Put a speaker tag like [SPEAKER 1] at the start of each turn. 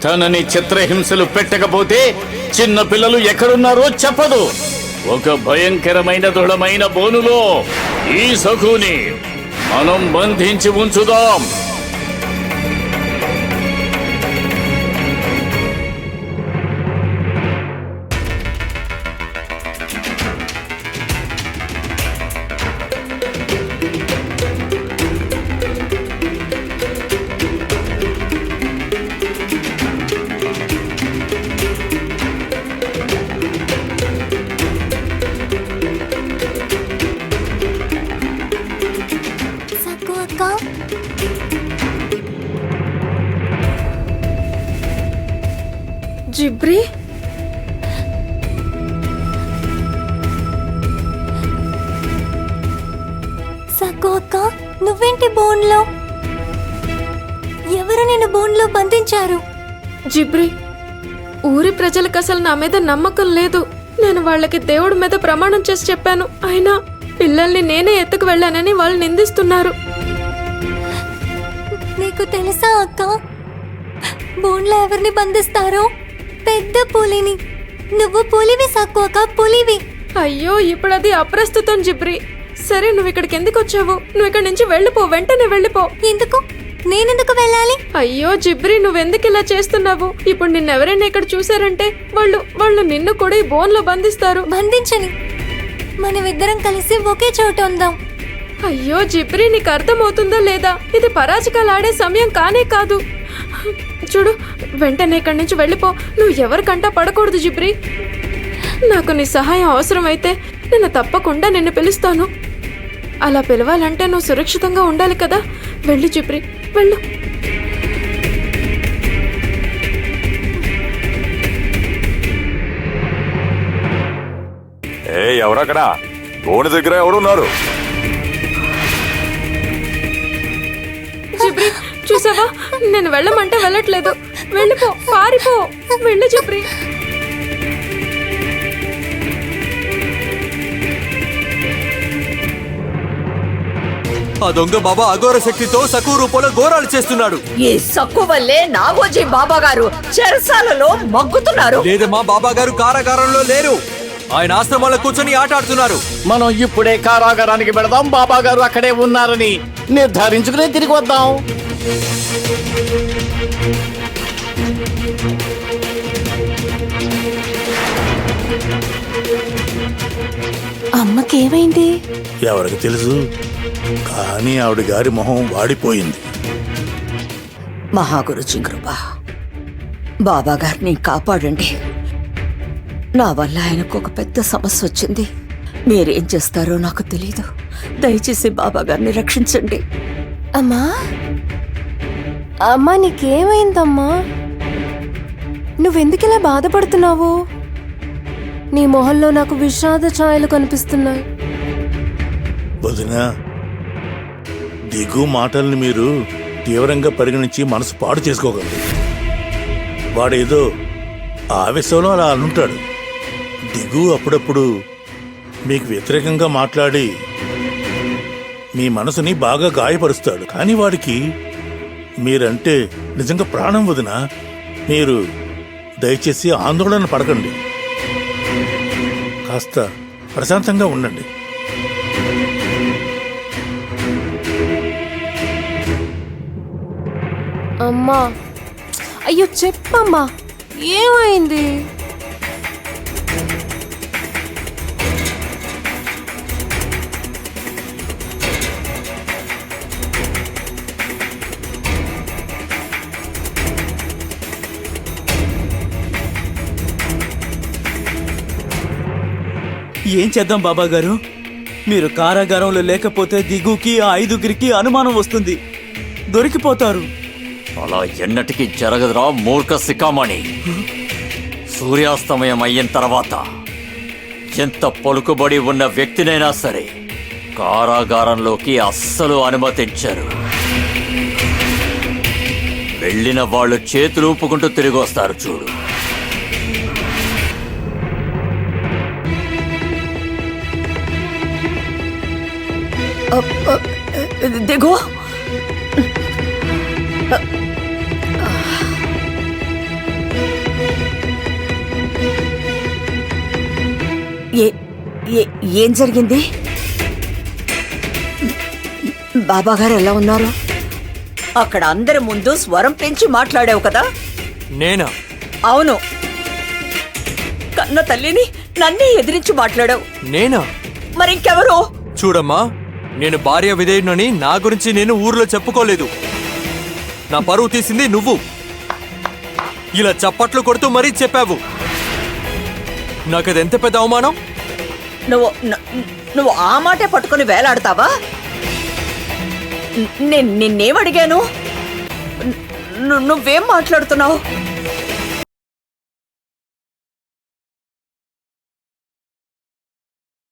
[SPEAKER 1] తనని చిత్రహింసలు పెట్టకపోతే చిన్న పిల్లలు ఎక్కడున్నారో చెప్పదు. ఒక భయంకరమైన దృఢమైన బోనులో ఈ సఖుని మనం బంధించి ఉంచుదాం.
[SPEAKER 2] జిబ్రీ,
[SPEAKER 3] సక్కు అక్క, నువ్వేంటి బోన్లో? ఎవరు నిన్ను బోన్లో బంధించారు?
[SPEAKER 2] జిబ్రీ, ఊరి ప్రజలకు అసలు నా మీద నమ్మకం లేదు. నేను వాళ్ళకి దేవుడి మీద ప్రమాణం చేసి చెప్పాను. అయినా పిల్లల్ని నేనే ఎత్తుకు వెళ్ళానని వాళ్ళు నిందిస్తున్నారు.
[SPEAKER 3] నీకు తెలుసా అక్క, బోన్లో ఎవరిని బంధిస్తారో? పెద్ద పులిని. నువ్వు పులివి సక్కు అక్క, పులివి.
[SPEAKER 2] అయ్యో, ఇప్పుడు అది అప్రస్తుతం జిబ్రీ. సరే, నువ్వు ఇక్కడికి ఎందుకు వచ్చావు? నువ్వు ఇక్కడి నుంచి వెళ్ళిపో, వెంటనే వెళ్ళిపో.
[SPEAKER 3] ఎందుకు? నేనెందుకు వెళ్ళాలి?
[SPEAKER 2] అయ్యో జిబ్రీ, నువ్వెందుకు ఇలా చేస్తున్నావు? ఇప్పుడు నిన్నెవరైనా ఇక్కడ చూసారంటే వాళ్ళు నిన్ను కూడా ఈ బోన్లో బంధిస్తారు.
[SPEAKER 3] బంధించని, మనమిద్దరం కలిసి ఒకే చోట ఉందాం.
[SPEAKER 2] అయ్యో జిబ్రీ, నీకు అర్థమవుతుందా లేదా? ఇది పరాచికాలు ఆడే సమయం కానే కాదు. చూడు, వెంటనే ఇక్కడి నుంచి వెళ్ళిపో. నువ్వు ఎవరికంటా పడకూడదు జిబ్రీ. నాకు నీ సహాయం అవసరమైతే నేను తప్పకుండా నిన్ను పిలుస్తాను. అలా పిలవాలంటే నువ్వు సురక్షితంగా ఉండాలి కదా. వెళ్ళు జిబ్రీ, వెళ్ళు.
[SPEAKER 4] ఎవరక్కడ? బోని దగ్గర ఎవరున్నారు?
[SPEAKER 2] జిబ్రీ, చూసావా? నేను వెళ్ళమంటే వెళ్ళట్లేదు. వెళ్ళిపో, పారిపో. వెళ్ళు జిబ్రీ.
[SPEAKER 5] ఆ దొంగ బాబా అఘోర శక్తితో సకు రూపంలో ఘోరాలు చేస్తున్నాడు.
[SPEAKER 6] ఈ సక్కు వల్లే నాగోజీ బాబా గారు చెరసాలలో మగ్గుతున్నారు.
[SPEAKER 5] లేదమ్మా, బాబా గారు కారాగారంలో లేరు. ఆయన ఆశ్రమంలో కూర్చొని ఆట ఆడుతున్నారు.
[SPEAKER 1] మనం ఇప్పుడే కారాగారానికి వెళదాం. బాబా గారు అక్కడే ఉన్నారని నిర్ధారించుకునే తిరిగి వద్దాం.
[SPEAKER 3] అమ్మకేమైంది?
[SPEAKER 7] ఎవరికి తెలుసు, కానీ ఆవిడ గారి మొహం వాడిపోయింది.
[SPEAKER 6] మహాగురుజీ కృప, బాబా గారిని కాపాడండి. నా వల్ల ఆయనకు ఒక పెద్ద సమస్య వచ్చింది. మీరేం చేస్తారో నాకు తెలీదు. దయచేసి బాబా గారిని రక్షించండి.
[SPEAKER 3] అమ్మా, అమ్మా, నీకేమైందమ్మా? నువ్వెందుకిలా బాధపడుతున్నావు? నీ మొహంలో నాకు విషాద ఛాయలు కనిపిస్తున్నాయి.
[SPEAKER 7] వదినా, దిగు మాటల్ని మీరు తీవ్రంగా పరిగణించి మనసు పాడు చేసుకోగలరు. వాడేదో ఆవేశంలో అలా అనుంటాడు. దిగు అప్పుడప్పుడు మీకు వ్యతిరేకంగా మాట్లాడి మీ మనసుని బాగా గాయపరుస్తాడు. కానీ వాడికి మీరంటే నిజంగా ప్రాణం. వదినా, మీరు దయచేసి ఆందోళన పడకండి. కాస్త ప్రశాంతంగా ఉండండి.
[SPEAKER 3] అమ్మా, అయ్యో చెప్పమ్మా, ఏమైంది?
[SPEAKER 8] ఏం చేద్దాం బాబా గారు? మీరు కారాగారంలో లేకపోతే దిగుకి ఆ 5గురికి అనుమానం వస్తుంది, దొరికిపోతారు.
[SPEAKER 1] అలా ఎన్నటికీ జరగదురా మూర్ఖ శిఖామణి. సూర్యాస్తమయం అయిన తర్వాత ఎంత పలుకుబడి ఉన్న వ్యక్తినైనా సరే కారాగారంలోకి అస్సలు అనుమతించరు. వెళ్ళిన వాళ్ళు చేతులు ఊపుకుంటూ తిరిగి వస్తారు చూడు.
[SPEAKER 6] దిగో. ఏం జరిగింది? బాబాగారు ఎలా ఉన్నారు? అక్కడ అందరి ముందు స్వరం పెంచి మాట్లాడావు కదా?
[SPEAKER 5] నేనా?
[SPEAKER 6] అవును, కన్న తల్లిని నన్నే ఎదిరించి మాట్లాడావు.
[SPEAKER 5] నేనా?
[SPEAKER 6] మరింకెవరు?
[SPEAKER 5] చూడమ్మా, నేను భార్య విధేయునని నా గురించి నేను ఊర్లో చెప్పుకోలేదు. నా పరువు తీసింది నువ్వు. ఇలా చప్పట్లు కొడుతూ మరీ చెప్పావు. నాకదెంత పెద్ద అవమానం.
[SPEAKER 6] నువ్వు ఆ మాటే పట్టుకుని వేలాడతావా? నిన్నేమడిగాను? నువ్వేం మాట్లాడుతున్నావు?